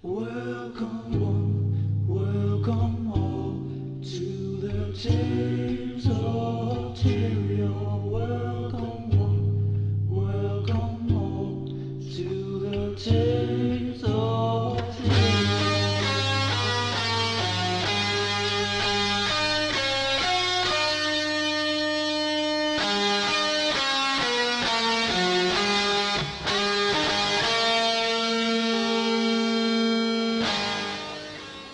Welcome all to the Tales of Tyria. Welcome all to the Tales of Tyria.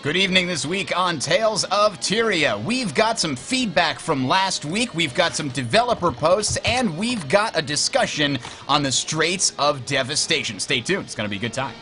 Good evening this week on Tales of Tyria. We've got some feedback from last week, we've got some developer posts, and we've got a discussion on the Straits of Devastation. Stay tuned, it's going to be a good time.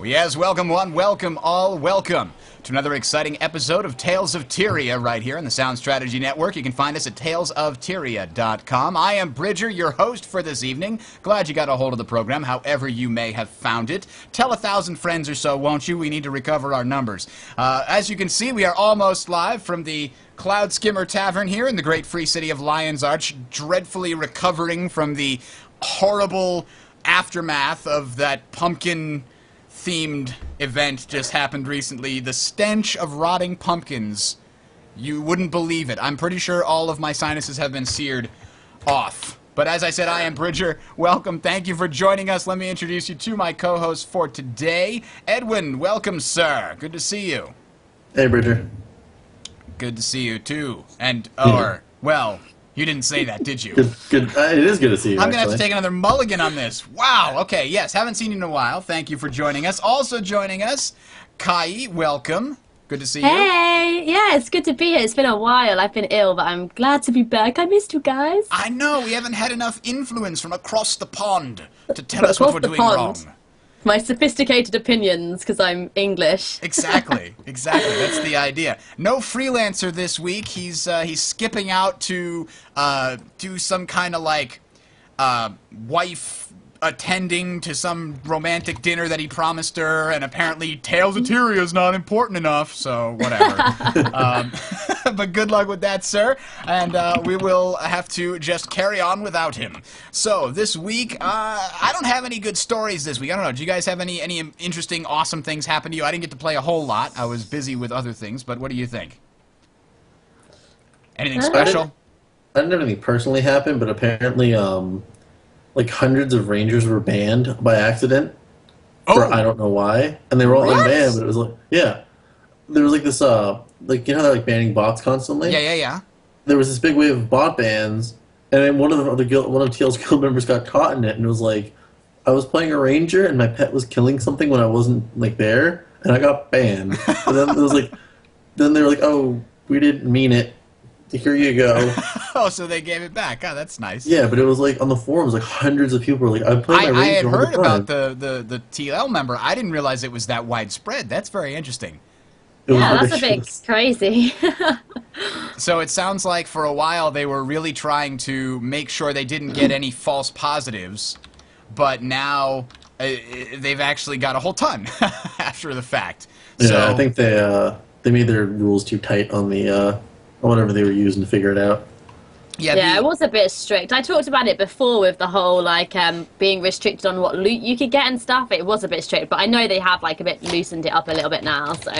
Yes, welcome one, welcome all, welcome to another exciting episode of Tales of Tyria right here on the Sound Strategy Network. You can find us at talesoftyria.com. I am Bridger, your host for this evening. Glad you got a hold of the program, however you may have found it. Tell 1,000 friends or so, won't you? We need to recover our numbers. As you can see, we are almost live from the Cloud Skimmer Tavern here in the great free city of Lion's Arch, dreadfully recovering from the horrible aftermath of that pumpkin themed event just happened recently. The stench of rotting pumpkins. You wouldn't believe it. I'm pretty sure all of my sinuses have been seared off. But as I said, I am Bridger. Welcome. Thank you for joining us. Let me introduce you to my co-host for today. Edwin, welcome, sir. Good to see you. Hey, Bridger. Good to see you, too. And, well, you didn't say that, did you? Good. It is good to see you, I'm going to have to take another mulligan on this. Wow. Okay, yes. Haven't seen you in a while. Thank you for joining us. Also joining us, Kai, welcome. Good to see you. Hey! Yeah, it's good to be here. It's been a while. I've been ill, but I'm glad to be back. I missed you guys. I know. We haven't had enough influence from across the pond to tell us what we're doing wrong. My sophisticated opinions, because I'm English. Exactly. That's the idea. No freelancer this week. He's skipping out to do some kind of like wife attending to some romantic dinner that he promised her, and apparently Tales of Tyria is not important enough, so whatever. But good luck with that, sir, and we will have to just carry on without him. So, this week, I don't have any good stories this week. I don't know, do you guys have any interesting, awesome things happen to you? I didn't get to play a whole lot. I was busy with other things, but what do you think? Anything special? I didn't have anything personally happen, but apparently, like hundreds of rangers were banned by accident. For I don't know why, and they were all unbanned. But it was like, yeah, there was like this, like you know how they're like banning bots constantly. Yeah. There was this big wave of bot bans, and then one of TL's guild members got caught in it, and it was like, I was playing a ranger, and my pet was killing something when I wasn't like there, and I got banned. And then it was like, then they were like, oh, we didn't mean it. Here you go. Oh, so they gave it back. Oh, that's nice. Yeah, but it was like on the forums, like hundreds of people were like, I played my I had ranger all heard the time. about the TL member. I didn't realize it was that widespread. That's very interesting. Yeah, that's a bit crazy. So it sounds like for a while they were really trying to make sure they didn't get any false positives, but now they've actually got a whole ton after the fact. Yeah, so, I think they made their rules too tight on the whatever they were using to figure it out. Yeah, it was a bit strict. I talked about it before with the whole like being restricted on what loot you could get and stuff. It was a bit strict, but I know they have like a bit loosened it up a little bit now. So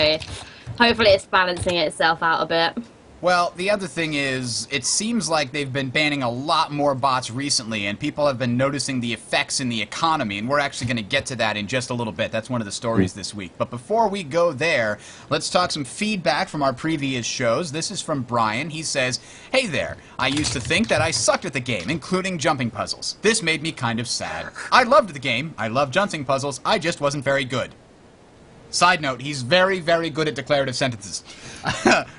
hopefully it's balancing itself out a bit. Well, the other thing is, it seems like they've been banning a lot more bots recently, and people have been noticing the effects in the economy, and we're actually going to get to that in just a little bit. That's one of the stories this week. But before we go there, let's talk some feedback from our previous shows. This is from Brian. He says, "Hey there, I used to think that I sucked at the game, including jumping puzzles. This made me kind of sad. I loved the game, I loved jumping puzzles, I just wasn't very good." Side note, he's very, very good at declarative sentences.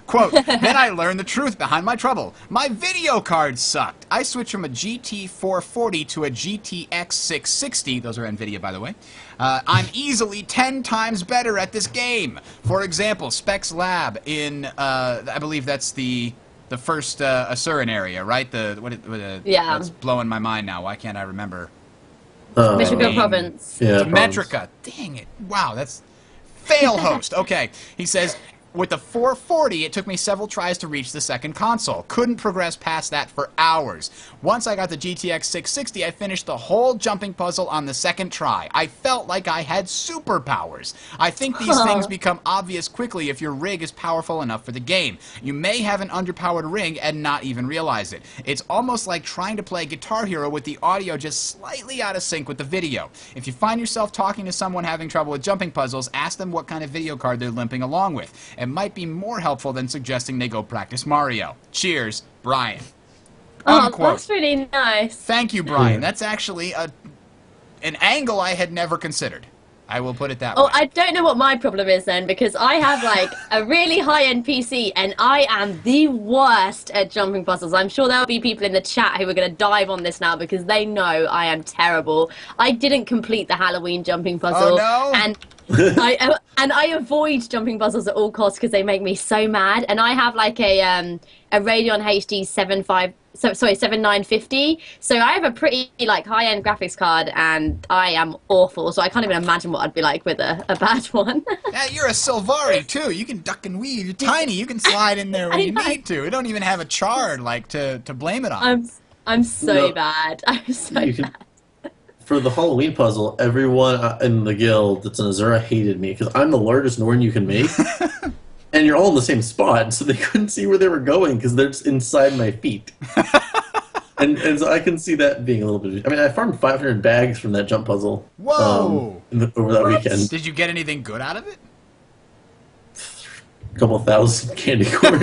Quote, "Then I learned the truth behind my trouble. My video card sucked. I switched from a GT 440 to a GTX 660. Those are NVIDIA, by the way. I'm easily 10 times better at this game. For example, Specs Lab in, I believe that's the first Asuran area, right? Yeah. That's blowing my mind now. Why can't I remember? Michigan name. Province. Yeah, Metrica. Dang it. Wow, that's fail host. Okay. He says, with the 440, it took me several tries to reach the second console. Couldn't progress past that for hours. Once I got the GTX 660, I finished the whole jumping puzzle on the second try. I felt like I had superpowers. I think these things become obvious quickly if your rig is powerful enough for the game. You may have an underpowered rig and not even realize it. It's almost like trying to play Guitar Hero with the audio just slightly out of sync with the video. If you find yourself talking to someone having trouble with jumping puzzles, ask them what kind of video card they're limping along with. It might be more helpful than suggesting they go practice Mario. Cheers, Brian. Oh, Unquote. that's really nice. Thank you, Brian. That's actually an angle I had never considered. I will put it that way. Oh, I don't know what my problem is then, because I have like a really high-end PC and I am the worst at jumping puzzles. I'm sure there'll be people in the chat who are going to dive on this now because they know I am terrible. I didn't complete the Halloween jumping puzzle. Oh, no. And I avoid jumping puzzles at all costs because they make me so mad. And I have like a Radeon HD 7950. So I have a pretty like high-end graphics card, and I am awful. So I can't even imagine what I'd be like with a bad one. Yeah, you're a Silvari too. You can duck and weave. You're tiny. You can slide in there when you need to. You don't even have a chard like to blame it on. I'm so No. bad. I'm so You bad. can, for the Halloween puzzle, everyone in the guild that's in Azura hated me because I'm the largest Norn you can make. And you're all in the same spot, so they couldn't see where they were going because they're just inside my feet. and so I can see that being a little bit... I mean, I farmed 500 bags from that jump puzzle. Whoa! Over that weekend. Did you get anything good out of it? A couple thousand candy corn.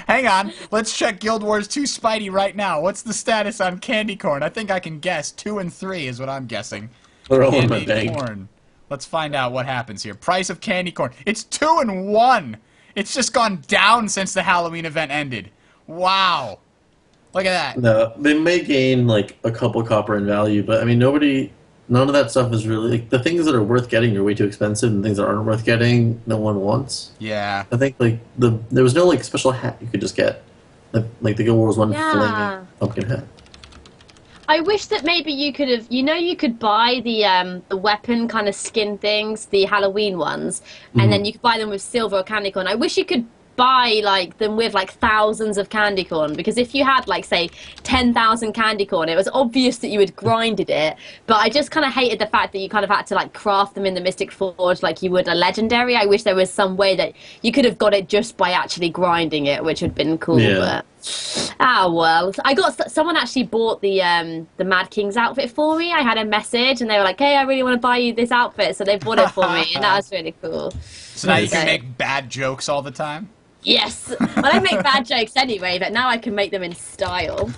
Hang on. Let's check Guild Wars 2 Spidey right now. What's the status on candy corn? I think I can guess. 2 and 3 is what I'm guessing. They're all in my Candy bag. corn. Let's find out what happens here. Price of candy corn. It's 2 and 1. It's just gone down since the Halloween event ended. Wow. Look at that. No, they may gain like a couple copper in value, but I mean, none of that stuff is really like the things that are worth getting are way too expensive, and things that aren't worth getting, no one wants. Yeah. I think like there was no like special hat you could just get, like the Guild Wars one Yeah. flaming pumpkin hat. I wish that maybe you could have, you could buy the weapon kind of skin things, the Halloween ones, and then you could buy them with silver or candy corn. I wish you could buy like them with like thousands of candy corn, because if you had like say 10,000 candy corn, it was obvious that you had grinded it. But I just kind of hated the fact that you kind of had to like craft them in the Mystic Forge like you would a legendary. I wish there was some way that you could have got it just by actually grinding it, which would have been cool. Yeah. But well, I got someone actually bought the Mad King's outfit for me. I had a message and they were like, hey, I really want to buy you this outfit, so they bought it for me, and that was really cool. So now you can make bad jokes all the time? Yes. Well, I make bad jokes anyway, but now I can make them in style.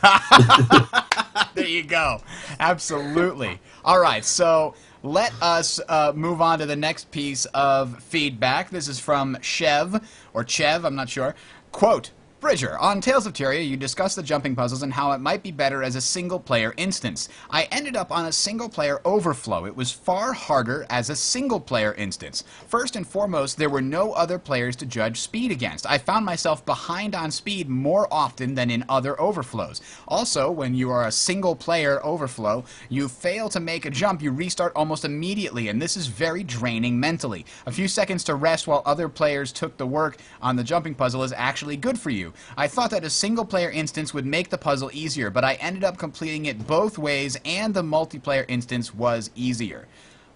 There you go. Absolutely. All right, so let us move on to the next piece of feedback. This is from Chev, or Chev, I'm not sure. Quote, Bridger, on Tales of Tyria, you discussed the jumping puzzles and how it might be better as a single-player instance. I ended up on a single-player overflow. It was far harder as a single-player instance. First and foremost, there were no other players to judge speed against. I found myself behind on speed more often than in other overflows. Also, when you are a single-player overflow, you fail to make a jump, you restart almost immediately, and this is very draining mentally. A few seconds to rest while other players took the work on the jumping puzzle is actually good for you. I thought that a single-player instance would make the puzzle easier, but I ended up completing it both ways, and the multiplayer instance was easier.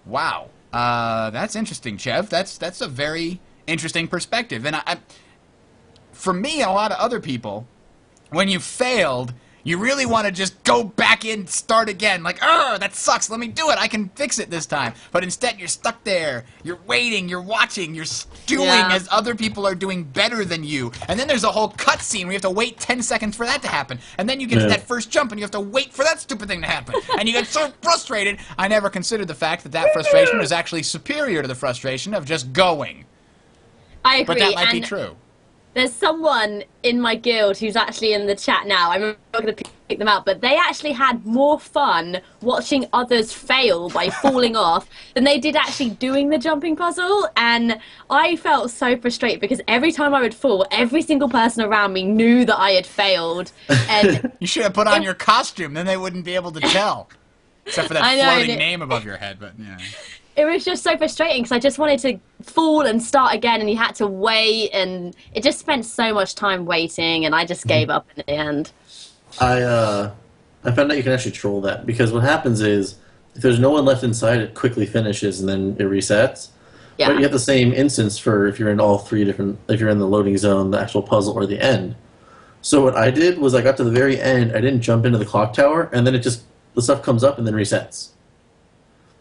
Wow. That's interesting, Chev. That's a very interesting perspective. And for me and a lot of other people, when you failed, you really want to just go back in, start again. Like, that sucks. Let me do it. I can fix it this time. But instead, you're stuck there. You're waiting. You're watching. You're stewing as other people are doing better than you. And then there's a whole cutscene where you have to wait 10 seconds for that to happen. And then you get to that first jump, and you have to wait for that stupid thing to happen. And you get so frustrated. I never considered the fact that that frustration was actually superior to the frustration of just going. I agree. But that might be true. There's someone in my guild who's actually in the chat now. I'm not going to pick them out, but they actually had more fun watching others fail by falling off than they did actually doing the jumping puzzle. And I felt so frustrated because every time I would fall, every single person around me knew that I had failed. And You should have put on your costume, then they wouldn't be able to tell. Except for that I know, floating and name above your head, but yeah. it was just so frustrating because I just wanted to fall and start again, and you had to wait, and it just spent so much time waiting, and I just gave up in the end. I found out you can actually troll that because what happens is if there's no one left inside, it quickly finishes and then it resets. Yeah. But you have the same instance for if you're in all three different, if you're in the loading zone, the actual puzzle, or the end. So what I did was I got to the very end, I didn't jump into the clock tower, and then the stuff comes up and then resets.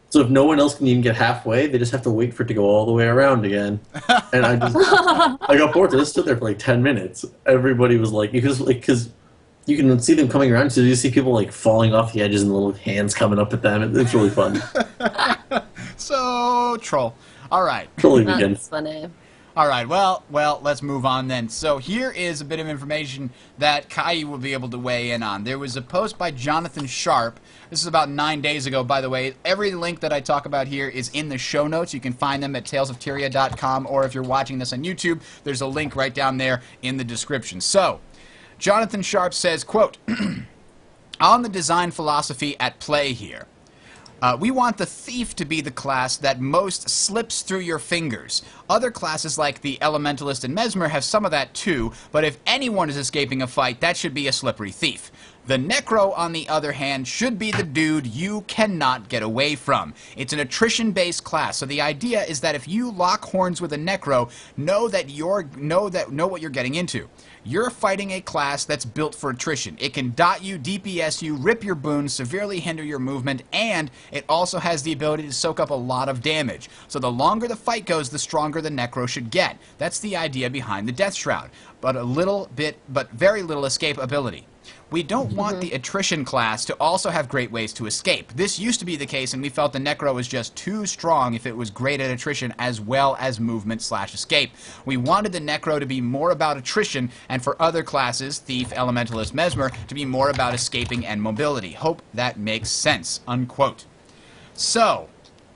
So if no one else can even get halfway, they just have to wait for it to go all the way around again. And I got bored. So I just stood there for like 10 minutes. Everybody was like, because you can see them coming around, so you see people like falling off the edges and little hands coming up at them. It's really fun. So, troll. All right. Trolling again. That's funny. All right, well, let's move on then. So here is a bit of information that Kai will be able to weigh in on. There was a post by Jonathan Sharp. This is about 9 days ago, by the way. Every link that I talk about here is in the show notes. You can find them at talesoftyria.com, or if you're watching this on YouTube, there's a link right down there in the description. So, Jonathan Sharp says, quote, on the design philosophy at play here, we want the thief to be the class that most slips through your fingers. Other classes like the Elementalist and Mesmer have some of that too, but if anyone is escaping a fight, that should be a slippery thief. The Necro, on the other hand, should be the dude you cannot get away from. It's an attrition-based class, so the idea is that if you lock horns with a Necro, know what you're getting into. You're fighting a class that's built for attrition. It can dot you, DPS you, rip your boons, severely hinder your movement, and it also has the ability to soak up a lot of damage. So the longer the fight goes, the stronger the Necro should get. That's the idea behind the Death Shroud, but very little escape ability. We don't want the attrition class to also have great ways to escape. This used to be the case, and we felt the Necro was just too strong if it was great at attrition as well as movement/escape. We wanted the Necro to be more about attrition, and for other classes, Thief, Elementalist, Mesmer, to be more about escaping and mobility. Hope that makes sense." Unquote. So,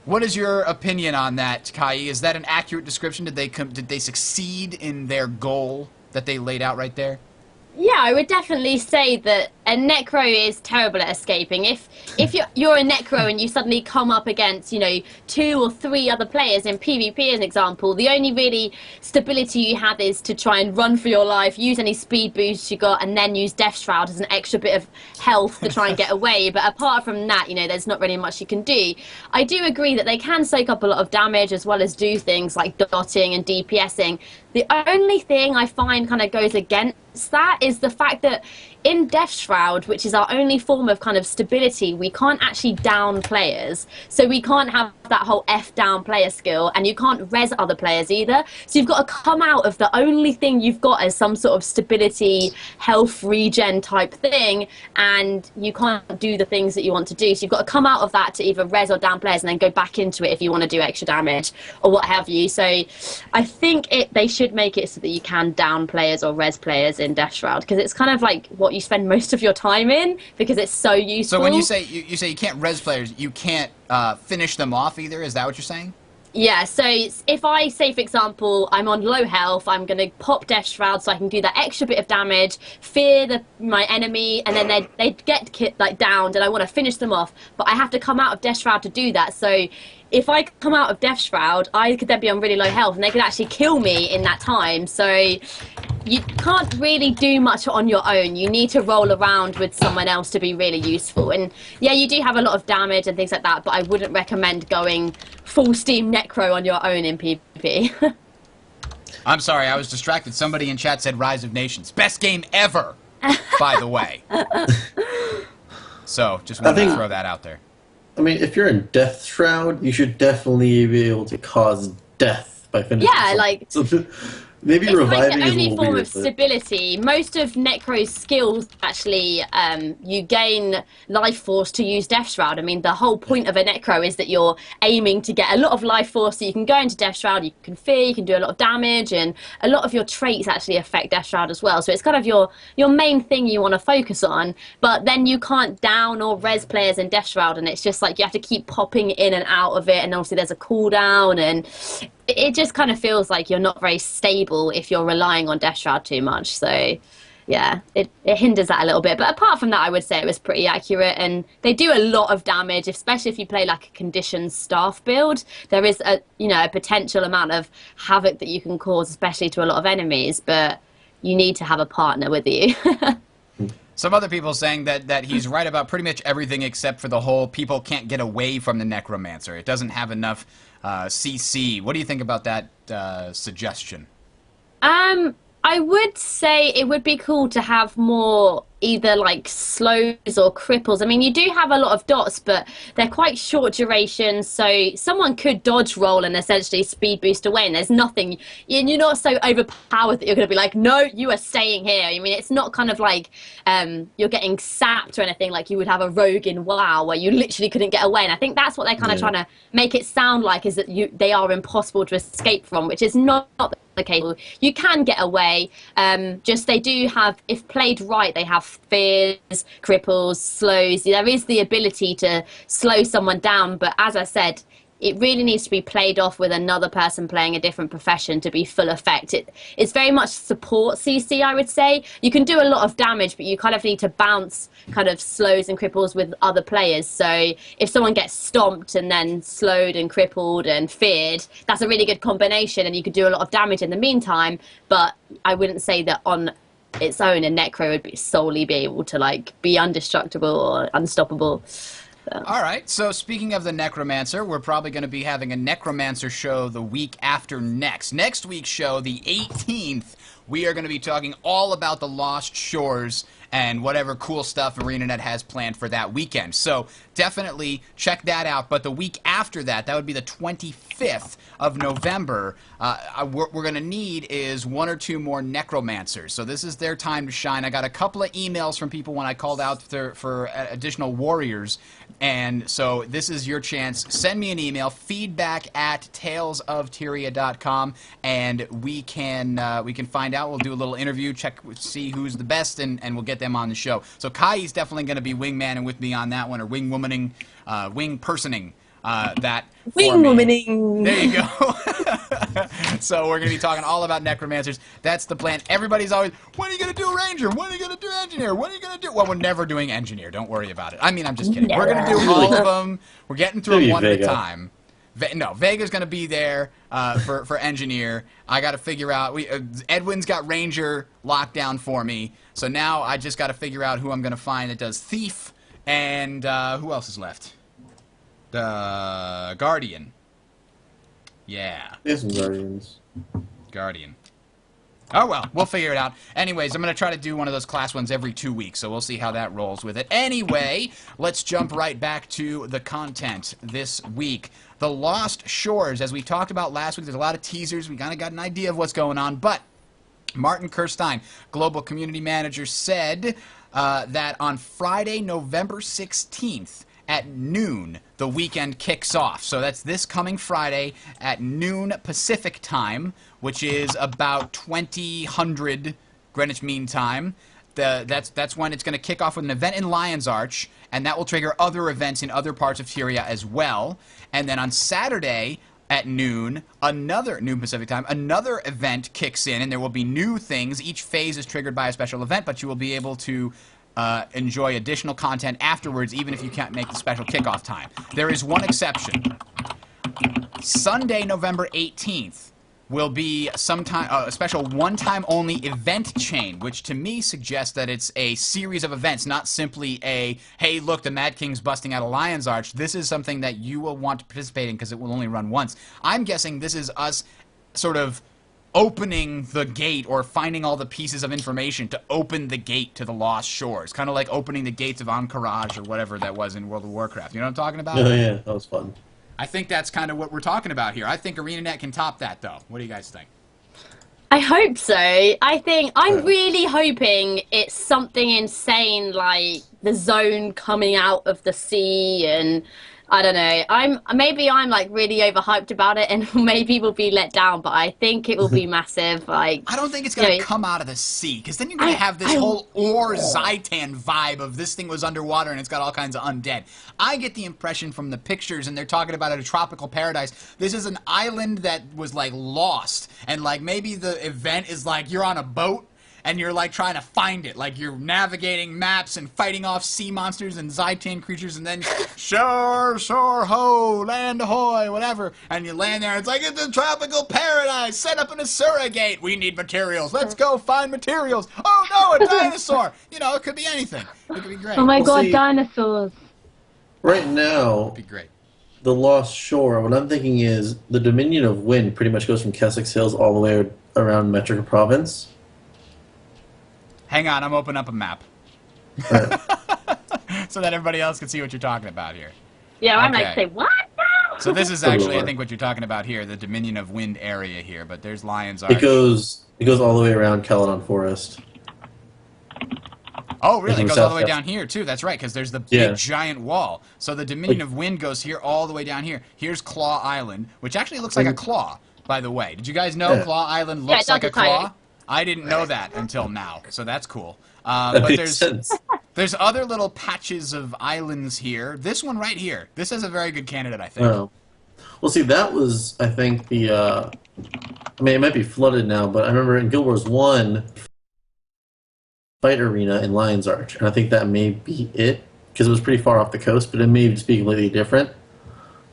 what is your opinion on that, Kai? Is that an accurate description? Did they succeed in their goal that they laid out right there? Yeah, I would definitely say that a Necro is terrible at escaping. If you're a Necro and you suddenly come up against, 2 or 3 other players in PvP as an example, the only really stability you have is to try and run for your life, use any speed boosts you got, and then use Death Shroud as an extra bit of health to try and get away. But apart from that, there's not really much you can do. I do agree that they can soak up a lot of damage as well as do things like dotting and DPSing. The only thing I find kind of goes against that is the fact that in Death Shroud, which is our only form of kind of stability, we can't actually down players. So we can't have that whole F down player skill, and you can't res other players either. So you've got to come out of the only thing you've got as some sort of stability, health regen type thing, and you can't do the things that you want to do. So you've got to come out of that to either res or down players and then go back into it if you want to do extra damage or what have you. So I think they should make it so that you can down players or res players in Death Shroud, because it's kind of like what you spend most of your time in, because it's so useful. So when you say you can't res players, you can't finish them off either? Is that what you're saying? Yeah, so if I say, for example, I'm on low health, I'm going to pop Death Shroud so I can do that extra bit of damage, fear my enemy, and then they get downed, and I want to finish them off, but I have to come out of Death Shroud to do that. So if I come out of Death Shroud, I could then be on really low health, and they could actually kill me in that time. So you can't really do much on your own. You need to roll around with someone else to be really useful. And yeah, you do have a lot of damage and things like that, but I wouldn't recommend going full steam Necro on your own in PvP. I'm sorry, I was distracted. Somebody in chat said Rise of Nations. Best game ever, by the way. So, just wanted to throw that out there. I mean, if you're in Death Shroud, you should definitely be able to cause death by finishing. Yeah, so maybe it's reviving like the is a only little form weird, of stability. Most of Necro's skills actually, you gain life force to use Death Shroud. I mean, the whole point of a Necro is that you're aiming to get a lot of life force, so you can go into Death Shroud, you can fear, you can do a lot of damage, and a lot of your traits actually affect Death Shroud as well. So it's kind of your main thing you want to focus on, but then you can't down or res players in Death Shroud, and it's just like you have to keep popping in and out of it, and obviously there's a cooldown, and it just kind of feels like you're not very stable if you're relying on Death Shroud too much. So yeah, it hinders that a little bit. But apart from that, I would say it was pretty accurate, and they do a lot of damage, especially if you play like a conditioned staff build. There is a potential amount of havoc that you can cause, especially to a lot of enemies, but you need to have a partner with you. Some other people saying that he's right about pretty much everything except for the whole people can't get away from the Necromancer. It doesn't have enough CC. What do you think about that suggestion? I would say it would be cool to have more either like slows or cripples. I mean, you do have a lot of dots, but they're quite short duration, so someone could dodge roll and essentially speed boost away, and there's nothing, and you're not so overpowered that you're going to be like, no, you are staying here. I mean, it's not kind of like you're getting sapped or anything like you would have a rogue in WoW where you literally couldn't get away, and I think that's what they're kind of trying to make it sound like, is that they are impossible to escape from, which is not the case. You can get away, just they do have, if played right, they have fears, cripples, slows. There is the ability to slow someone down, but as I said, it really needs to be played off with another person playing a different profession to be full effect. It's very much support CC, I would say. You can do a lot of damage, but you kind of need to bounce kind of slows and cripples with other players. So if someone gets stomped and then slowed and crippled and feared, that's a really good combination, and you could do a lot of damage in the meantime. But I wouldn't say that on its own a Necro would solely be able to like be indestructible or unstoppable. All right, so speaking of the Necromancer, we're probably going to be having a Necromancer show the week after next. Next week's show, the 18th, we are going to be talking all about the Lost Shores and whatever cool stuff ArenaNet has planned for that weekend. So definitely check that out. But the week after that, that would be the 25th of November, what we're going to need is one or two more Necromancers. So this is their time to shine. I got a couple of emails from people when I called out for additional warriors. And so this is your chance. Send me an email, feedback@talesoftyria.com, and we can find out. We'll do a little interview, see who's the best, and we'll get them on the show. So Kai's definitely going to be wingmaning with me on that one, or wing-womaning, wing-personing that wing-womaning. There you go. So we're going to be talking all about Necromancers. That's the plan. Everybody's always, when are you going to do Ranger? When are you going to do Engineer? When are you going to do... Well, we're never doing Engineer. Don't worry about it. I mean, I'm just kidding. We're going to do all of them. We're getting through them one at a time. No, Vega's going to be there for Engineer. I got to figure out... Edwin's got Ranger locked down for me. So now I just got to figure out who I'm going to find that does Thief. And who else is left? The Guardian. Yeah. There's some Guardians. Guardian. Oh, well, we'll figure it out. Anyways, I'm going to try to do one of those class ones every 2 weeks, so we'll see how that rolls with it. Anyway, let's jump right back to the content this week. The Lost Shores, as we talked about last week, there's a lot of teasers. We kind of got an idea of what's going on, but Martin Kirstein, Global Community Manager, said that on Friday, November 16th, at noon, the weekend kicks off. So that's this coming Friday at noon Pacific time, which is about 2000 Greenwich Mean Time. That's when it's going to kick off with an event in Lion's Arch, and that will trigger other events in other parts of Tyria as well. And then on Saturday at noon Pacific time, another event kicks in, and there will be new things. Each phase is triggered by a special event, but you will be able to enjoy additional content afterwards, even if you can't make the special kickoff time. There is one exception. Sunday, November 18th, will be a special one-time only event chain, which to me suggests that it's a series of events, not simply a, hey, look, the Mad King's busting out a Lion's Arch. This is something that you will want to participate in because it will only run once. I'm guessing this is us sort of opening the gate, or finding all the pieces of information to open the gate to the Lost Shores. Kind of like opening the gates of Anchorage or whatever that was in World of Warcraft. You know what I'm talking about? Oh, yeah, that was fun. I think that's kind of what we're talking about here. I think ArenaNet can top that, though. What do you guys think? I hope so. I'm really hoping it's something insane like the zone coming out of the sea, and I don't know. Maybe I'm like really overhyped about it, and maybe we'll be let down. But I think it will be massive. Like, I don't think it's gonna come out of the sea, because then you're gonna have this whole Zaitan vibe of this thing was underwater and it's got all kinds of undead. I get the impression from the pictures, and they're talking about it, a tropical paradise. This is an island that was like lost, and like maybe the event is like you're on a boat and you're like trying to find it. Like you're navigating maps and fighting off sea monsters and Zaitan creatures, and then shore, ho, land ahoy, whatever. And you land there, and it's like, it's a tropical paradise. Set up in a surrogate. We need materials. Let's go find materials. Oh no, a dinosaur. You know, it could be anything. It could be great. Oh my Well, god, see- dinosaurs. Right now, It'd be great. the Lost Shore, what I'm thinking is the Dominion of Wind pretty much goes from Keswick Hills all the way around Metrica Province. Hang on, I'm opening up a map Right. so that everybody else can see what you're talking about here. Yeah, I'm Okay. like, say what now? So this is actually, I think, what you're talking about here, the Dominion of Wind area here. But there's Lion's It Arch. goes all the way around Caledon Forest. Oh, really? It from goes all the way south- down here, too. That's right, because there's the Yeah. big giant wall. So the Dominion Like- of Wind goes here all the way down here. Here's Claw Island, which actually looks like a claw, by the way. Did you guys know Yeah. Claw Island Yeah, looks it like a does look like claw? it. I didn't know that until now, so that's cool. That But makes sense. there's other little patches of islands here. This one right here. This is a very good candidate, I think. Oh. Well, see, that was, I think, the... I mean, it might be flooded now, but I remember in Guild Wars 1... fight arena in Lion's Arch, and I think that may be it, because it was pretty far off the coast, but it may just be completely different.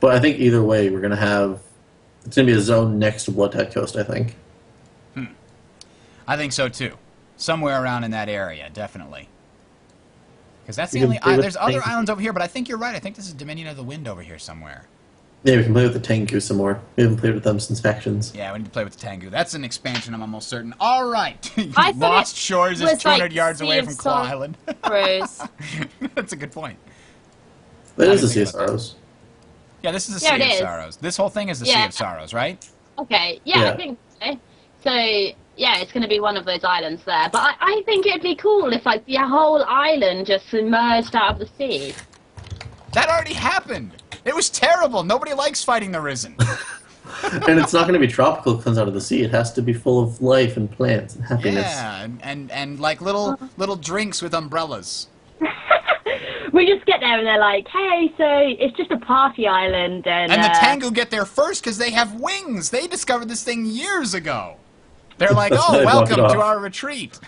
But I think either way, we're going to have... It's going to be a zone next to Bloodtide Coast, I think. I think so, too. Somewhere around in that area, definitely. Because that's the You can only... play with there's other things. islands over here, but I think you're right. I think this is Dominion of the Wind over here somewhere. Yeah, we can play with the Tengu some more. We haven't played with them since Factions. Yeah, we need to play with the Tengu. That's an expansion, I'm almost certain. All right. I thought Lost it Shores is was 200 like yards Sea away of from Claw Sor- Island. Rose. That's a good point. That I is the didn't Sea think of about that. Sorrows. Yeah, this is the Yeah, Sea it of is. Sorrows. This whole thing is the Sea Yeah. of Sorrows, right? Okay, yeah, Yeah. I think so. So, yeah, it's going to be one of those islands there. But I think it'd be cool if, like, the whole island just submerged out of the sea. That already happened. It was terrible. Nobody likes fighting the Risen. And it's not going to be tropical, it comes out of the sea. It has to be full of life and plants and happiness. Yeah, and like little drinks with umbrellas. We just get there and they're like, hey, so it's just a party island. And And the Tengu get there first because they have wings. They discovered this thing years ago. They're like, oh, They block it welcome to off. our retreat.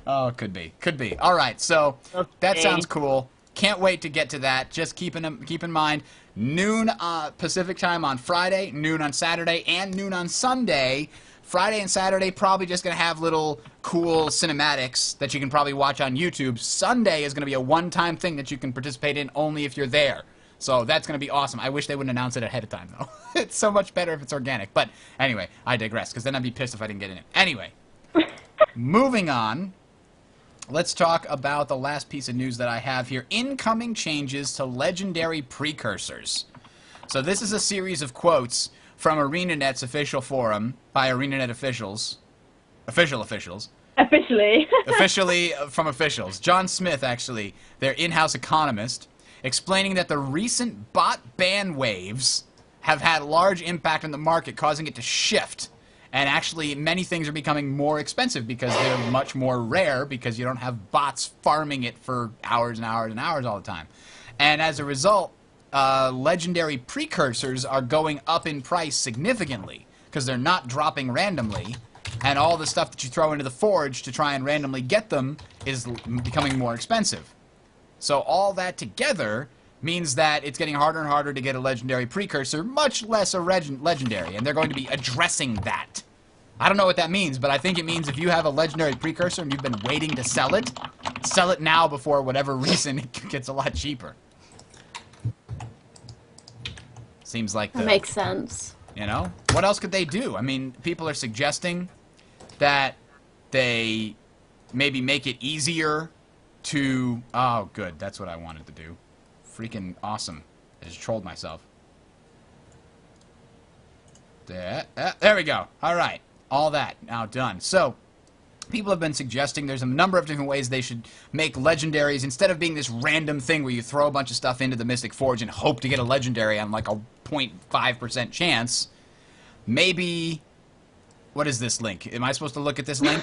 Oh, could be. All right, so that Okay. sounds cool. Can't wait to get to that. Just keep in mind, noon Pacific time on Friday, noon on Saturday, and noon on Sunday. Friday and Saturday probably just going to have little cool cinematics that you can probably watch on YouTube. Sunday is going to be a one-time thing that you can participate in only if you're there. So that's going to be awesome. I wish they wouldn't announce it ahead of time, though. It's so much better if it's organic. But anyway, I digress, because then I'd be pissed if I didn't get in it. Anyway, moving on. Let's talk about the last piece of news that I have here. Incoming changes to legendary precursors. So this is a series of quotes from ArenaNet's official forum by ArenaNet officials. Official officials. Officially. Officially from officials. John Smith, actually, their in-house economist, explaining that the recent bot ban waves have had large impact on the market, causing it to shift. And actually, many things are becoming more expensive because they're much more rare because you don't have bots farming it for hours and hours and hours all the time. And as a result, legendary precursors are going up in price significantly because they're not dropping randomly. And all the stuff that you throw into the forge to try and randomly get them is becoming more expensive. So all that together means that it's getting harder and harder to get a legendary precursor, much less a legendary, and they're going to be addressing that. I don't know what that means, but I think it means if you have a legendary precursor and you've been waiting to sell it now before whatever reason it gets a lot cheaper. Seems like That makes sense. you know? What else could they do? I mean, people are suggesting that they maybe make it easier to... Oh, good. That's what I wanted to do. Freaking awesome. I just trolled myself. There we go. All right. All that. Now done. So, people have been suggesting there's a number of different ways they should make legendaries. Instead of being this random thing where you throw a bunch of stuff into the Mystic Forge and hope to get a legendary on like a 0.5% chance, maybe... What is this link? Am I supposed to look at this link?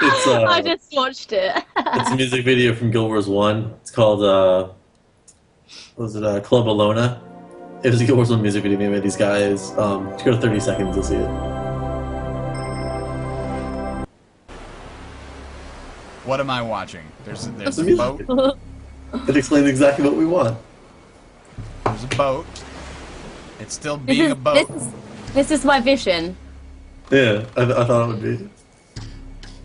It's, I just watched it. it's a music video from Guild Wars 1. It's called, Club Alona? It was a Guild Wars 1 music video made by these guys. If you go to 30 seconds, you'll see it. What am I watching? There's The a music. boat. It explains exactly what we want. There's a boat. It's still being a boat. This is my vision. Yeah, I thought it would be.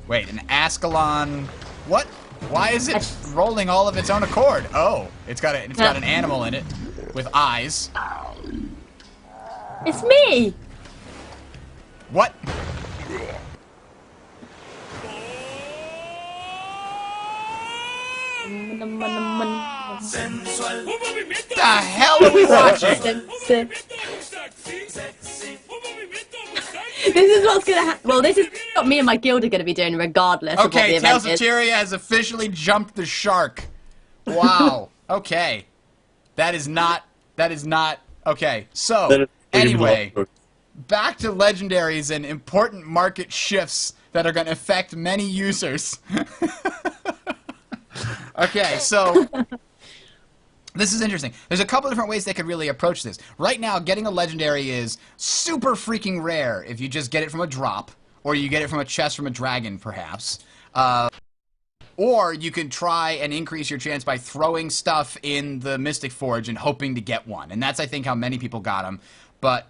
Wait, an Ascalon. What? Why is it rolling all of its own accord? Oh, it's got an animal in it with eyes. It's me. What? The hell are we watching? This is what's gonna happen. Well, this is what me and my guild are gonna be doing regardless of what the Okay, event Tales of is. Tyria has officially jumped the shark. Wow. Okay. That is not. Okay, so, anyway, back to legendaries and important market shifts that are going to affect many users. Okay, so this is interesting. There's a couple different ways they could really approach this. Right now, getting a legendary is super freaking rare if you just get it from a drop, or you get it from a chest from a dragon, perhaps. Or you can try and increase your chance by throwing stuff in the Mystic Forge and hoping to get one. And that's, I think, how many people got them. But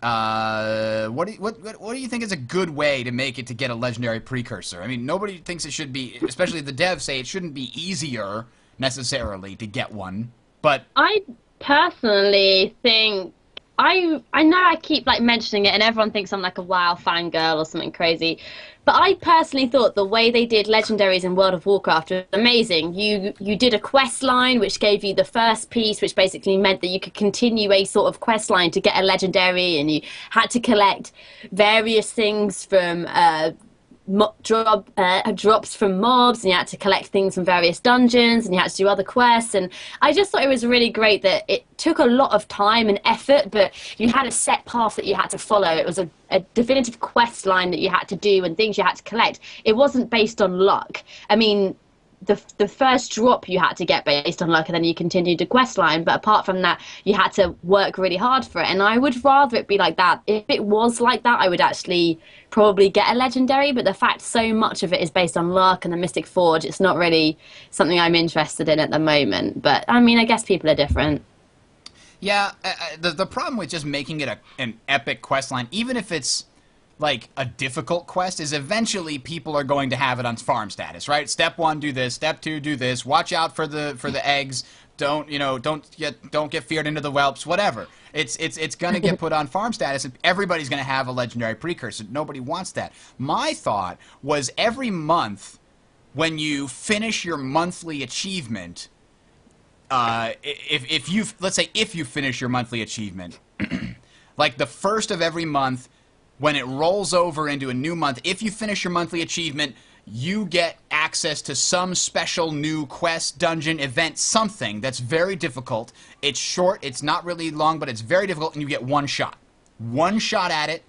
what do you think is a good way to make it to get a legendary precursor? I mean, nobody thinks it should be, especially the devs say it shouldn't be easier necessarily to get one. But I personally think I know I keep like mentioning it, and everyone thinks I'm like a WoW fangirl or something crazy. But I personally thought the way they did legendaries in World of Warcraft was amazing. You did a quest line which gave you the first piece, which basically meant that you could continue a sort of quest line to get a legendary, and you had to collect various things from drops from mobs, and you had to collect things from various dungeons, and you had to do other quests. And I just thought it was really great that it took a lot of time and effort, but you had a set path that you had to follow. It was a definitive quest line that you had to do and things you had to collect. It wasn't based on luck. I mean, the first drop you had to get based on luck, and then you continued the quest line. But apart from that, you had to work really hard for it. And I would rather it be like that. If it was like that, I would actually probably get a legendary. But the fact so much of it is based on luck and the Mystic Forge, it's not really something I'm interested in at the moment. But I mean, I guess people are different. yeah, the problem with just making it an epic quest line, even if it's like a difficult quest, is eventually people are going to have it on farm status, right? Step 1, do this. Step 2, do this. Watch out for the eggs. Don't get feared into the whelps. Whatever. It's gonna get put on farm status, and everybody's gonna have a legendary precursor. Nobody wants that. My thought was every month, when you finish your monthly achievement, if you finish your monthly achievement, like the first of every month, when it rolls over into a new month, if you finish your monthly achievement, you get access to some special new quest, dungeon, event, something that's very difficult. It's short, it's not really long, but it's very difficult, and you get one shot. One shot at it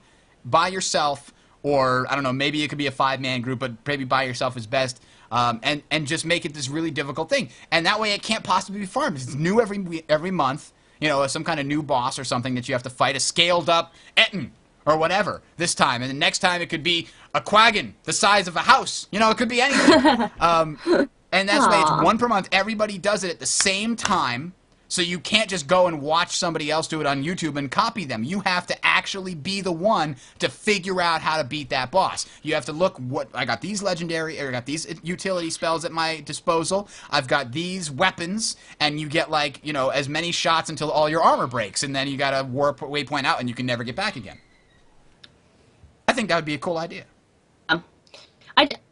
by yourself, or, I don't know, maybe it could be a 5-man group, but maybe by yourself is best, and just make it this really difficult thing. And that way it can't possibly be farmed. It's new every month, you know, some kind of new boss or something that you have to fight, a scaled-up Etten, or whatever, this time. And the next time it could be a quaggin the size of a house. You know, it could be anything. And that's why it's one per month. Everybody does it at the same time, so you can't just go and watch somebody else do it on YouTube and copy them. You have to actually be the one to figure out how to beat that boss. You have to look, I got these legendary, or I got these utility spells at my disposal. I've got these weapons, and you get, like, you know, as many shots until all your armor breaks, and then you got a warp waypoint out, and you can never get back again. I think that would be a cool idea.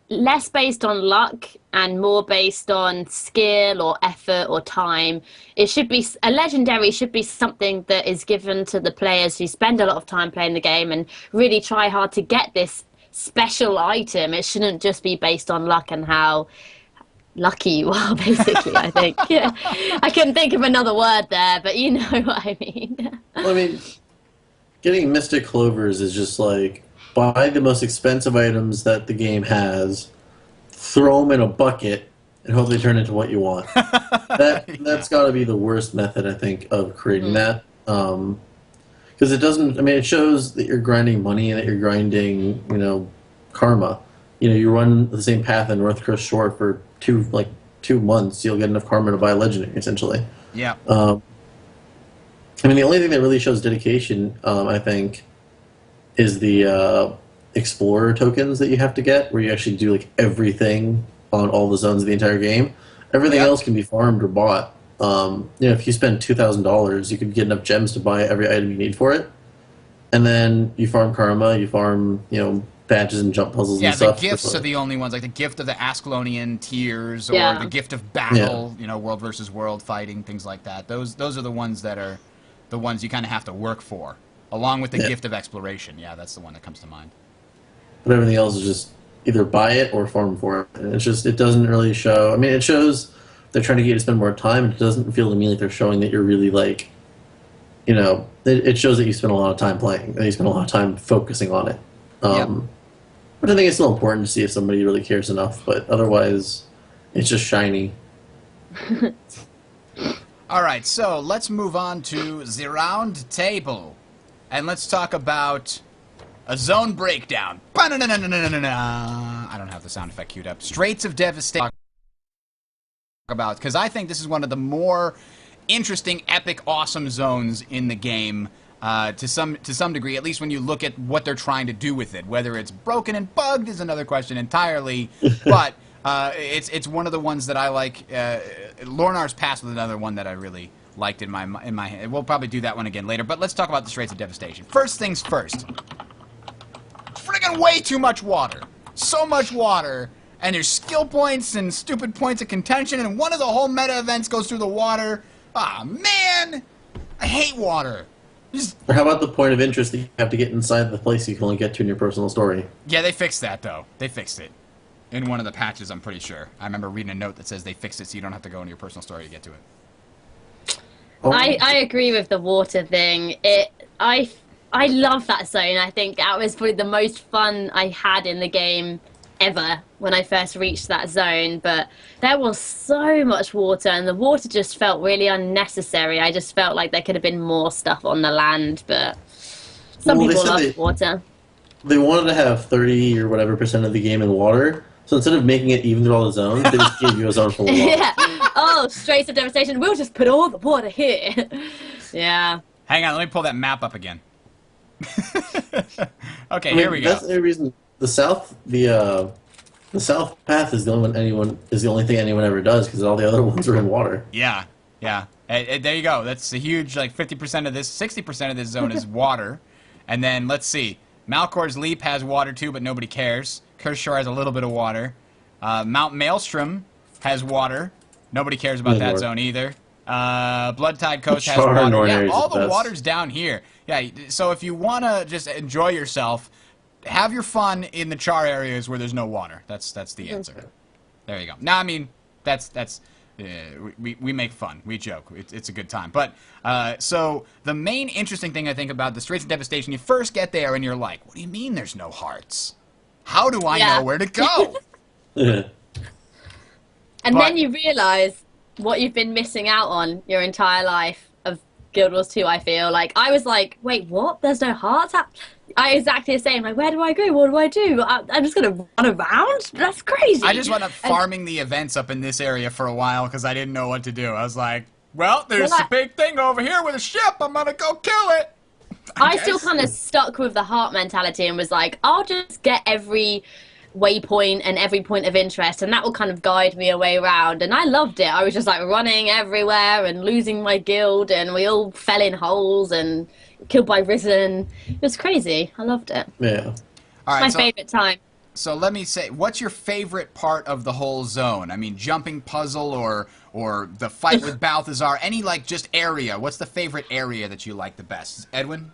Less based on luck and more based on skill or effort or time. It should be a legendary should be something that is given to the players who spend a lot of time playing the game and really try hard to get this special item. It shouldn't just be based on luck and how lucky you are, basically. I think. Yeah, I couldn't think of another word there, but you know what I mean. Well, I mean, getting Mystic Clovers is just like, buy the most expensive items that the game has, throw them in a bucket, and hope they turn into what you want. That's got to be the worst method, I think, of creating that. Because it doesn't, I mean, it shows that you're grinding money and that you're grinding, you know, karma. you run the same path in North Coast Shore for 2 months, you'll get enough karma to buy a legendary, essentially. Yeah. I mean, the only thing that really shows dedication, I think, is the Explorer tokens that you have to get, where you actually do like everything on all the zones of the entire game. Everything else can be farmed or bought. If you spend $2,000, you could get enough gems to buy every item you need for it. And then you farm karma, you farm, badges and jump puzzles and stuff. Yeah, the gifts are the only ones, like the gift of the Ascalonian tears, or the gift of battle, world versus world fighting, things like that. Those are the ones that are the ones you kind of have to work for, along with the gift of exploration. Yeah, that's the one that comes to mind. But everything else is just either buy it or farm for it. And it doesn't really show. I mean, it shows they're trying to get you to spend more time. It doesn't feel to me like they're showing that you're really like, it shows that you spend a lot of time playing, and you spend a lot of time focusing on it. But I think it's still important to see if somebody really cares enough. But otherwise, it's just shiny. All right, so let's move on to the round table, and let's talk about a zone breakdown. I don't have the sound effect queued up. Straits of Devastation. Because I think this is one of the more interesting, epic, awesome zones in the game. To some degree, at least when you look at what they're trying to do with it. Whether it's broken and bugged is another question entirely, but it's one of the ones that I like. Lornar's Pass was another one that I really liked in my head. We'll probably do that one again later, but let's talk about the Straits of Devastation. First things first. Friggin' way too much water. So much water, and there's skill points and stupid points of contention, and one of the whole meta events goes through the water. Ah, man! I hate water. Or how about the point of interest that you have to get inside the place you can only get to in your personal story? Yeah, they fixed that, though. They fixed it. In one of the patches, I'm pretty sure. I remember reading a note that says they fixed it so you don't have to go into your personal story to get to it. I agree with the water thing. I love that zone. I think that was probably the most fun I had in the game ever when I first reached that zone, but there was so much water, and the water just felt really unnecessary. I just felt like there could have been more stuff on the land, but some people love water. They wanted to have 30 or whatever % of the game in water, so instead of making it even through all the zones, they just gave you a zone full of water. Yeah. Oh, Straits of Devastation, we'll just put all the water here. Yeah. Hang on, let me pull that map up again. Okay, here we go. That's the only reason the south path is the only thing anyone ever does, because all the other ones are in water. Yeah. There you go. That's a huge, like 50% of this, 60% of this zone is water. And then let's see. Malcor's Leap has water too, but nobody cares. Kershore has a little bit of water. Mount Maelstrom has water. Nobody cares about that zone either. Bloodtide Coast has water. Yeah, all the water's down here. Yeah, so if you want to just enjoy yourself, have your fun in the char areas where there's no water. That's the answer. There you go. Now, I mean, we make fun. We joke. It's a good time. But, so, the main interesting thing I think about the Straits of Devastation, you first get there and you're like, what do you mean there's no hearts? How do I know where to go? And then you realize what you've been missing out on your entire life of Guild Wars 2, I feel. Like, I was like, wait, what? There's no hearts? Exactly the same. Like, where do I go? What do I do? I'm just going to run around? That's crazy. I just wound up farming the events up in this area for a while because I didn't know what to do. I was like, well, there's a big thing over here with a ship. I'm going to go kill it. I still kind of stuck with the heart mentality and was like, I'll just get every waypoint and every point of interest, and that will kind of guide me a way around. And I loved it. I was just like running everywhere and losing my guild, and we all fell in holes and killed by Risen. It was crazy. I loved it. Yeah. All right, my favorite time. So let me say, what's your favorite part of the whole zone? I mean, jumping puzzle or the fight with Balthazar, any like just area. What's the favorite area that you like the best? Edwin?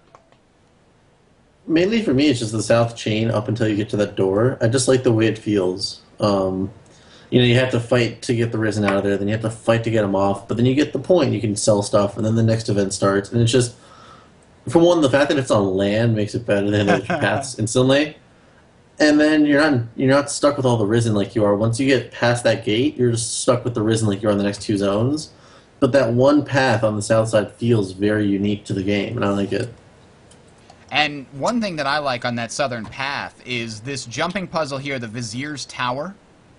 Mainly for me, it's just the south chain up until you get to that door. I just like the way it feels. You have to fight to get the Risen out of there, then you have to fight to get him off, but then you get the point, you can sell stuff, and then the next event starts, and it's just, for one, the fact that it's on land makes it better than the paths instantly. And then you're not stuck with all the Risen like you are. Once you get past that gate, you're just stuck with the Risen like you are on the next two zones. But that one path on the south side feels very unique to the game, and I like it. And one thing that I like on that southern path is this jumping puzzle here, the Vizier's Tower.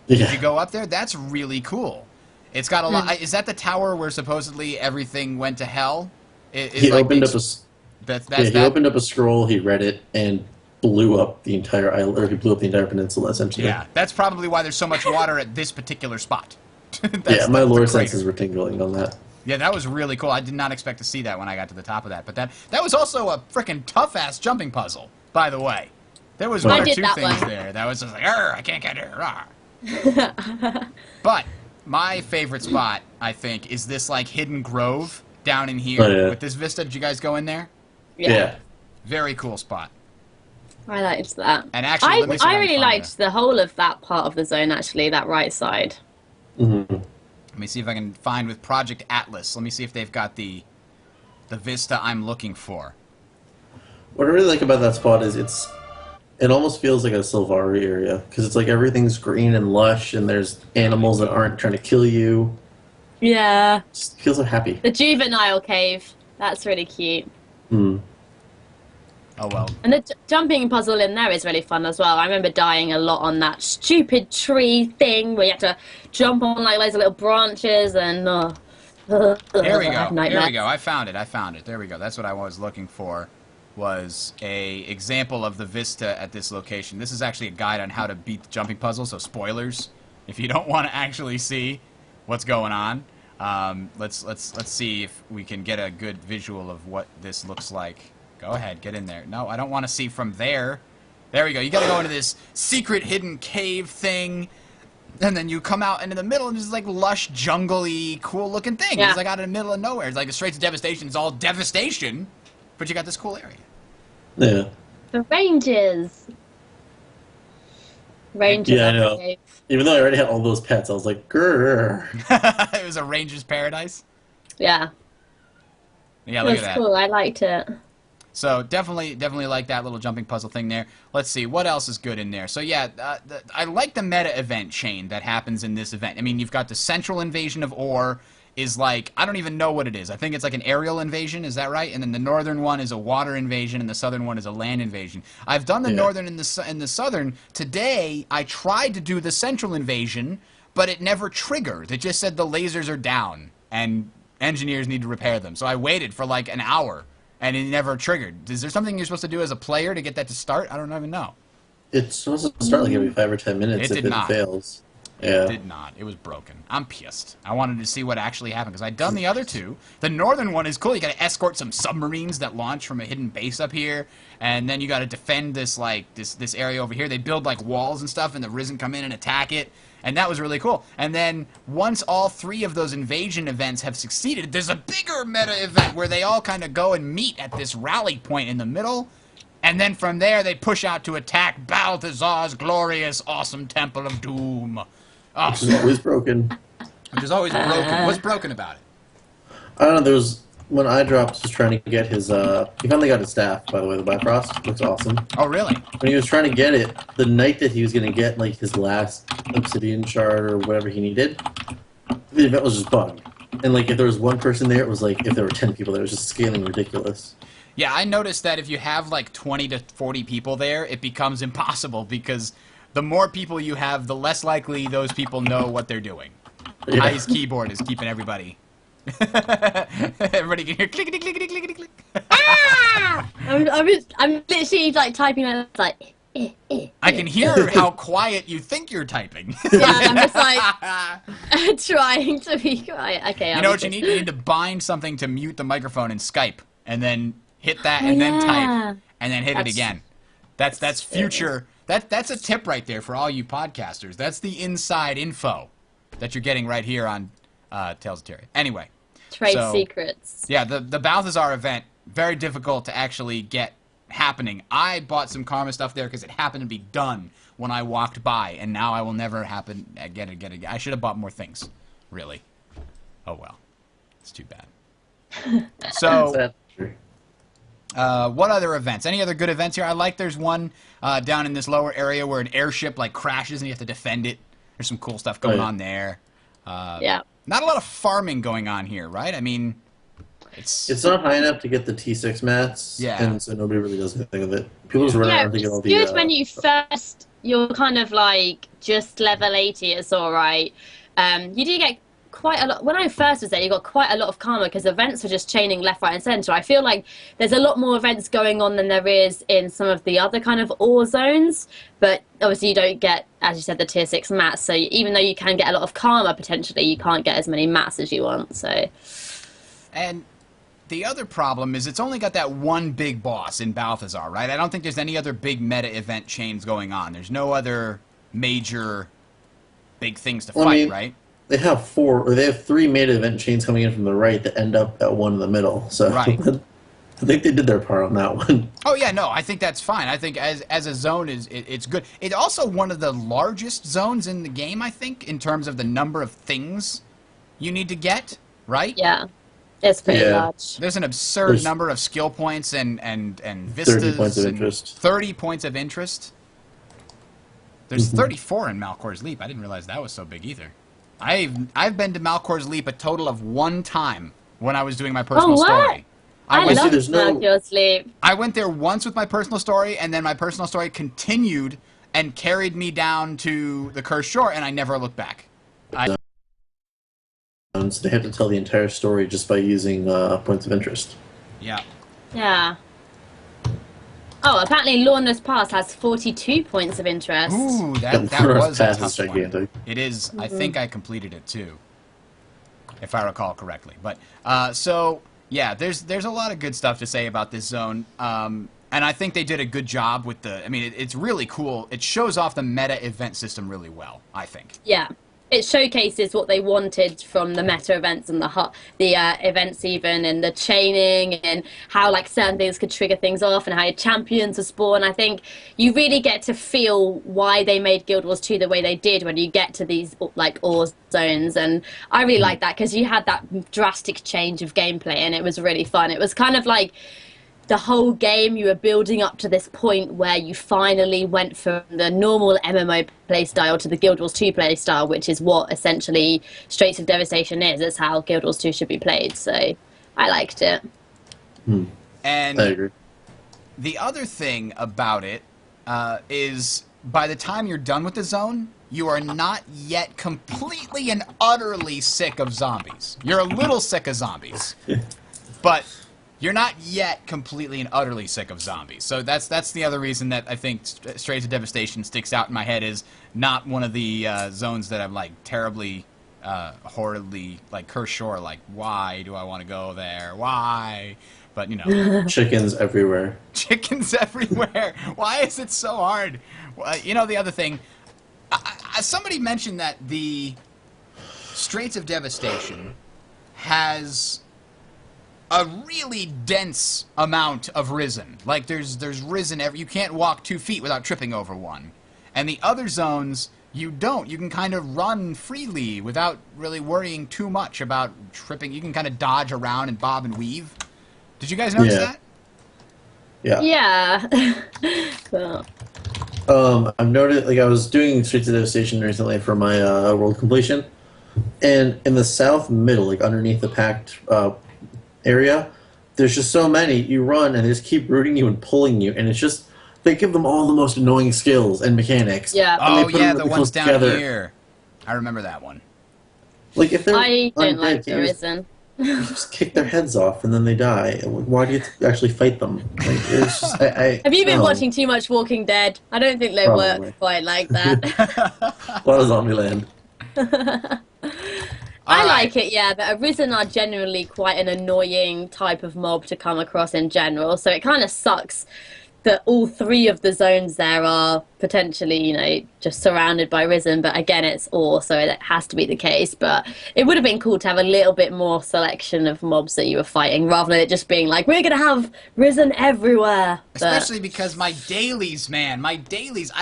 Yeah. If you go up there, that's really cool. It's got a lot. Is that the tower where supposedly everything went to hell? He opened up he that? opened up a scroll, he read it, and blew up the entire island, or he blew up the entire peninsula, essentially. Yeah, that's probably why there's so much water at this particular spot. Yeah, my lore crater. senses were tingling on that. Yeah, that was really cool. I did not expect to see that when I got to the top of that. But that was also a freaking tough-ass jumping puzzle, by the way. There was one or two things there that was just like, I can't get there. But my favorite spot, I think, is this like hidden grove down in here with this vista. Did you guys go in there? Yeah. Very cool spot. I liked that. And actually, I really liked the whole of that part of the zone, actually, that right side. Mm-hmm. Let me see if I can find with Project Atlas. Let me see if they've got the vista I'm looking for. What I really like about that spot is it almost feels like a Sylvari area, because it's like everything's green and lush, and there's animals that aren't trying to kill you. Yeah. It just feels so happy. The juvenile cave. That's really cute. Mm. Oh, well. And the jumping puzzle in there is really fun as well. I remember dying a lot on that stupid tree thing where you have to jump on like loads of little branches and... There we go. Nightmares. There we go. I found it. There we go. That's what I was looking for, was a example of the vista at this location. This is actually a guide on how to beat the jumping puzzle, so spoilers if you don't want to actually see what's going on. Let's see if we can get a good visual of what this looks like. Go ahead, get in there. No, I don't want to see from there. There we go. You got to go into this secret hidden cave thing, and then you come out into the middle, and there's like lush, jungly, cool-looking thing. Yeah. It's like out in the middle of nowhere. It's like the Straits of Devastation is all devastation, but you got this cool area. Yeah. The ranges. Ranges. Yeah, I know. Okay. Even though I already had all those pets, I was like, grrr. It was a ranger's paradise. Yeah. Yeah, It look was at that. cool. I liked it. So definitely like that little jumping puzzle thing there. Let's see, what else is good in there? So yeah, I like the meta event chain that happens in this event. I mean, you've got the central invasion of Ore is like, I don't even know what it is. I think it's like an aerial invasion, is that right? And then the northern one is a water invasion, and the southern one is a land invasion. I've done the northern and the southern. Today, I tried to do the central invasion, but it never triggered. It just said the lasers are down, and engineers need to repair them. So I waited for like an hour. And it never triggered. Is there something you're supposed to do as a player to get that to start? I don't even know. It's supposed to start like every 5 or 10 minutes if it fails. It did not. It was broken. I'm pissed. I wanted to see what actually happened because I'd done the other two. The northern one is cool. You got to escort some submarines that launch from a hidden base up here, and then you got to defend this like this area over here. They build like walls and stuff, and the Risen come in and attack it. And that was really cool. And then once all 3 of those invasion events have succeeded, there's a bigger meta event where they all kind of go and meet at this rally point in the middle. And then from there, they push out to attack Balthazar's glorious, awesome Temple of Doom. Oh, Which is always broken. Which is always broken. What's broken about it? I don't know, there was... When iDrops was trying to get his, he finally got his staff, by the way, the Bifrost. Looks awesome. Oh, really? When he was trying to get it, the night that he was going to get, like, his last obsidian shard or whatever he needed, the event was just bugged. And, like, if there was one person there, it was like, if there were 10 people there, it was just scaling ridiculous. Yeah, I noticed that if you have, like, 20 to 40 people there, it becomes impossible because the more people you have, the less likely those people know what they're doing. Yeah. His keyboard is keeping everybody... Everybody can hear clickety clickety clickety click. I'm literally like typing and it's like. I can hear how quiet you think you're typing. Yeah, I'm just like trying to be quiet. Okay. You know what you need? You need to bind something to mute the microphone in Skype, and then hit that, and then type, and then hit it again. That's future. That's a tip right there for all you podcasters. That's the inside info that you're getting right here on Tales of Tyria. Anyway. Trade secrets. Yeah, the Balthazar event, very difficult to actually get happening. I bought some Karma stuff there because it happened to be done when I walked by, and now I will never get it again. I should have bought more things, really. Oh well. It's too bad. So, what other events? Any other good events here? I like there's one down in this lower area where an airship like crashes and you have to defend it. There's some cool stuff going on there. Yeah. Not a lot of farming going on here, right? I mean, It's not high enough to get the T6 mats, Yeah. and so nobody really does anything with it. People just run Yeah, around to get all it's the. good when you're kind of like just level 80, it's alright. You do get quite a lot. When I first was there, you got quite a lot of karma because events were just chaining left, right, and centre. I feel like there's a lot more events going on than there is in some of the other kind of ore zones. But obviously, you don't get, as you said, the tier 6 mats. So even though you can get a lot of karma potentially, you can't get as many mats as you want. So. And the other problem is it's only got that one big boss in Balthazar, right? I don't think there's any other big meta event chains going on. There's no other major big things to fight, right? They have 3 meta event chains coming in from the right that end up at one in the middle. So Right. I think they did their part on that one. Oh yeah, no, I think that's fine. I think as a zone it's good. It's also one of the largest zones in the game, I think, in terms of the number of things you need to get, right? Yeah, it's pretty large. There's an absurd number of skill points and vistas. 30 points of interest. 30 points of interest. There's 34 in Malcor's Leap. I didn't realize that was so big either. I've been to Malcor's Leap a total of 1 time when I was doing my personal story. I went, love Malcor's Leap. I went there once with my personal story, and then my personal story continued and carried me down to the Cursed Shore, and I never looked back. So they have to tell the entire story just by using points of interest. Yeah. Yeah. Oh, apparently Lorna's Pass has 42 points of interest. Ooh, that Lorna's was a Pass tough is gigantic. one. It is. I think I completed it too, if I recall correctly. But so yeah, there's a lot of good stuff to say about this zone, and I think they did a good job with the. I mean, it's really cool. It shows off the meta event system really well, I think. Yeah. It showcases what they wanted from the meta events and the events even, and the chaining and how like certain things could trigger things off and how your champions will spawn. I think you really get to feel why they made Guild Wars 2 the way they did when you get to these like ore zones, and I really like that because you had that drastic change of gameplay and it was really fun. It was kind of like the whole game you were building up to this point where you finally went from the normal MMO playstyle to the Guild Wars 2 playstyle, which is what essentially Straits of Devastation is. It's how Guild Wars 2 should be played. So I liked it. And I agree. the other thing about it is by the time you're done with the zone, you are not yet completely and utterly sick of zombies. You're a little sick of zombies. But you're not yet completely and utterly sick of zombies. So that's the other reason that I think Straits of Devastation sticks out in my head is not one of the zones that I'm like terribly, horridly, like Cursed Shore, like, why do I want to go there? Why? But, you know. Chickens everywhere. Chickens everywhere. Why is it so hard? You know, the other thing, somebody mentioned that the Straits of Devastation has a really dense amount of risen. Like there's risen you can't walk 2 feet without tripping over one. And the other zones, you don't. You can kind of run freely without really worrying too much about tripping. You can kind of dodge around and bob and weave. Did you guys notice that? Yeah. Yeah. Cool. I've noticed, like, I was doing Streets of Devastation recently for my world completion, and in the south middle, like underneath the packed area, there's just so many. You run and they just keep rooting you and pulling you, and it's just they give them all the most annoying skills and mechanics. Yeah. Oh yeah, the ones down here. I remember that one. Like if they're I don't undead, like the risen. you just kick their heads off and then they die. Why do you actually fight them? Like, it's just, Have you been watching too much Walking Dead? I don't think they Probably. work quite like that. A lot of Zombieland. I like it, yeah, but Arisen are generally quite an annoying type of mob to come across in general, so it kind of sucks that all 3 of the zones there are potentially, you know, just surrounded by Risen, but again, it's ore, so it has to be the case, but it would have been cool to have a little bit more selection of mobs that you were fighting, rather than it just being like, we're going to have Risen everywhere. Especially because my dailies, man, I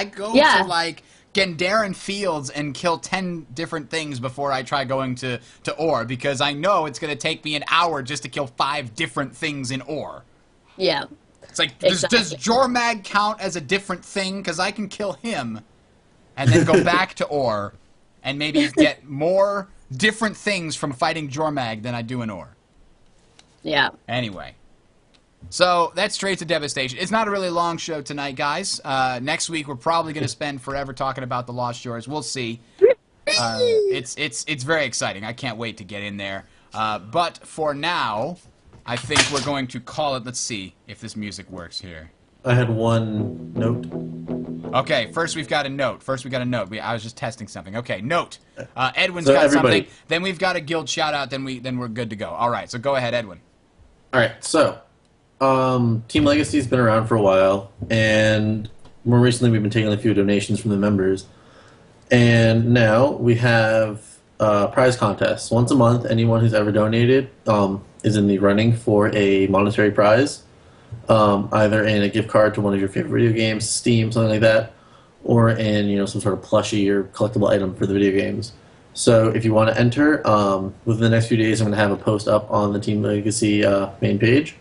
go to, like, Gendaran Fields and kill 10 different things before I try going to ore, because I know it's going to take me an hour just to kill 5 different things in ore. Yeah. It's like, Exactly. does Jormag count as a different thing? Because I can kill him and then go back to ore and maybe get more different things from fighting Jormag than I do in ore. Yeah. Anyway. So that's Straights of Devastation. It's not a really long show tonight, guys. Next week we're probably going to spend forever talking about the Lost Shores. We'll see. It's very exciting. I can't wait to get in there. But for now, I think we're going to call it. Let's see if this music works here. I had one note. Okay, first we've got a note. I was just testing something. Okay, note. Edwin's So got everybody- something. Then we've got a guild shout out. Then we're good to go. All right, so go ahead, Edwin. All right, so Team Legacy's been around for a while, and more recently we've been taking a few donations from the members. And now we have prize contests. Once a month, anyone who's ever donated is in the running for a monetary prize, either in a gift card to one of your favorite video games, Steam, something like that, or in some sort of plushie or collectible item for the video games. So if you want to enter, within the next few days, I'm going to have a post up on the Team Legacy main page,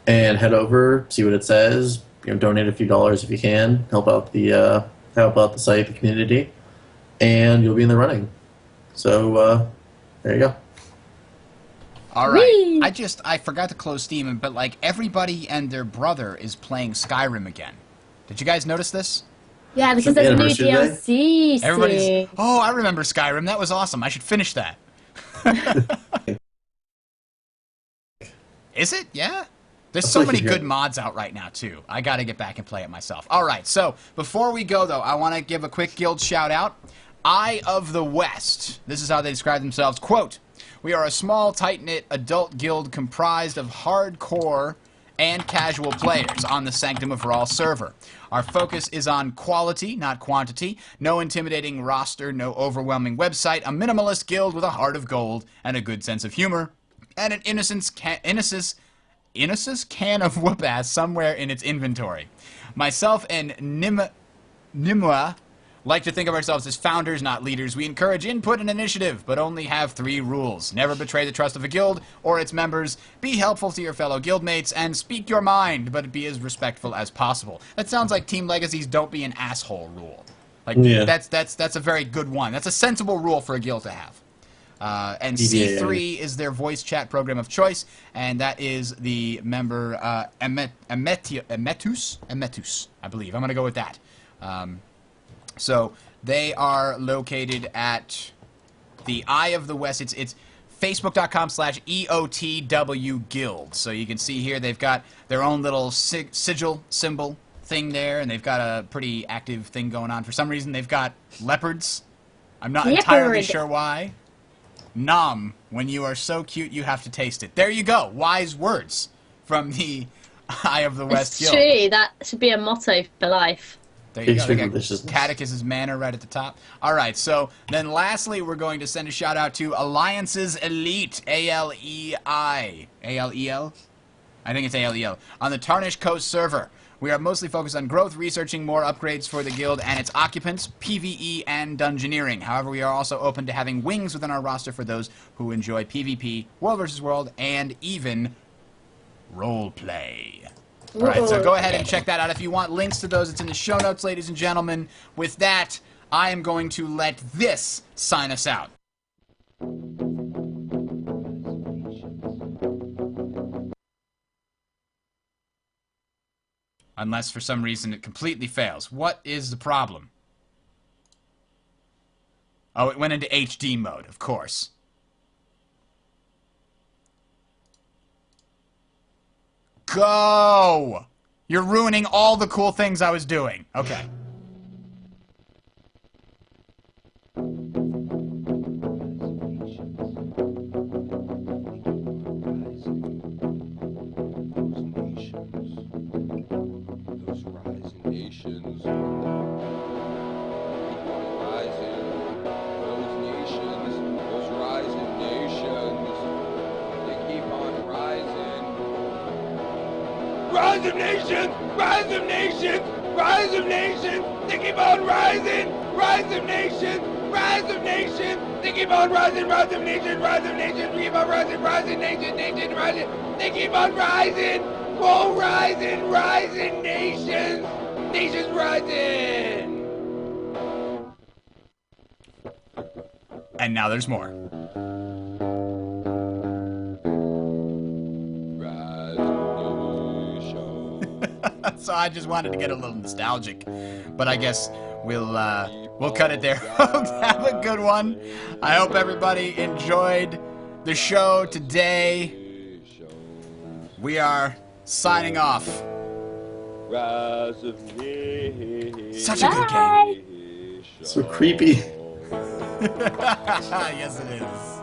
and head over, see what it says. Donate a few dollars if you can, help out the site, the community, and you'll be in the running. So there you go. All right. Whee! I forgot to close Steam, but like everybody and their brother is playing Skyrim again. Did you guys notice this? Yeah, because Is it there's a new anniversary day? DLC. Everybody's. soon. Oh, I remember Skyrim. That was awesome. I should finish that. Is it? Yeah. There's so many good mods out right now too. I got to get back and play it myself. All right. So before we go though, I want to give a quick guild shout out. Eye of the West. This is how they describe themselves. Quote, "We are a small, tight-knit adult guild comprised of hardcore and casual players on the Sanctum of Raw server. Our focus is on quality, not quantity. No intimidating roster, no overwhelming website. A minimalist guild with a heart of gold and a good sense of humor. And an innocence can of whoop-ass somewhere in its inventory. Myself and Nimua like to think of ourselves as founders, not leaders. We encourage input and initiative, but only have 3 rules. Never betray the trust of a guild or its members. Be helpful to your fellow guildmates, and speak your mind, but be as respectful as possible." That sounds like Team Legacy's "don't be an asshole" rule. Like Yeah. that's a very good one. That's a sensible rule for a guild to have. And C3 is their voice chat program of choice, and that is the member Emetus, I believe. I'm going to go with that. So they are located at the Eye of the West. It's facebook.com/EOTW Guild. So you can see here they've got their own little sigil symbol thing there, and they've got a pretty active thing going on. For some reason, they've got leopards. I'm not entirely Leopard. sure why. Nom, when you are so cute, you have to taste it. There you go. Wise words from the Eye of the West It's Guild. true. That should be a motto for life. There you go. They Extreme got deliciousness. Catechus's Manor right at the top. All right, so then lastly, we're going to send a shout out to Alliance's Elite, ALEI. ALEL? I think it's ALEL. On the Tarnished Coast server. We are mostly focused on growth, researching more upgrades for the guild and its occupants, PvE, and dungeoneering. However, we are also open to having wings within our roster for those who enjoy PvP, World vs. World, and even roleplay. All right, so go ahead and check that out if you want links to those. It's in the show notes, ladies and gentlemen. With that, I am going to let this sign us out. Unless for some reason it completely fails. What is the problem? Oh, it went into HD mode, of course. Go! You're ruining all the cool things I was doing. Okay. Those rising nations. Those rising nations. They keep on rising. Rise of nations! Rise of nations! Rise of nations! They keep on rising! Rise of nations! Rise of nations! They keep on rising! Rise of nations! Rise of nations! Keep on rising! Rising nations! Nations rising! They keep on rising! Whoa, rising! Rising nations! Nations rising! And now there's more. So I just wanted to get a little nostalgic. But I guess we'll cut it there, folks. Have a good one. I hope everybody enjoyed the show today. We are signing off. Such a good game. So creepy. Yes, it is.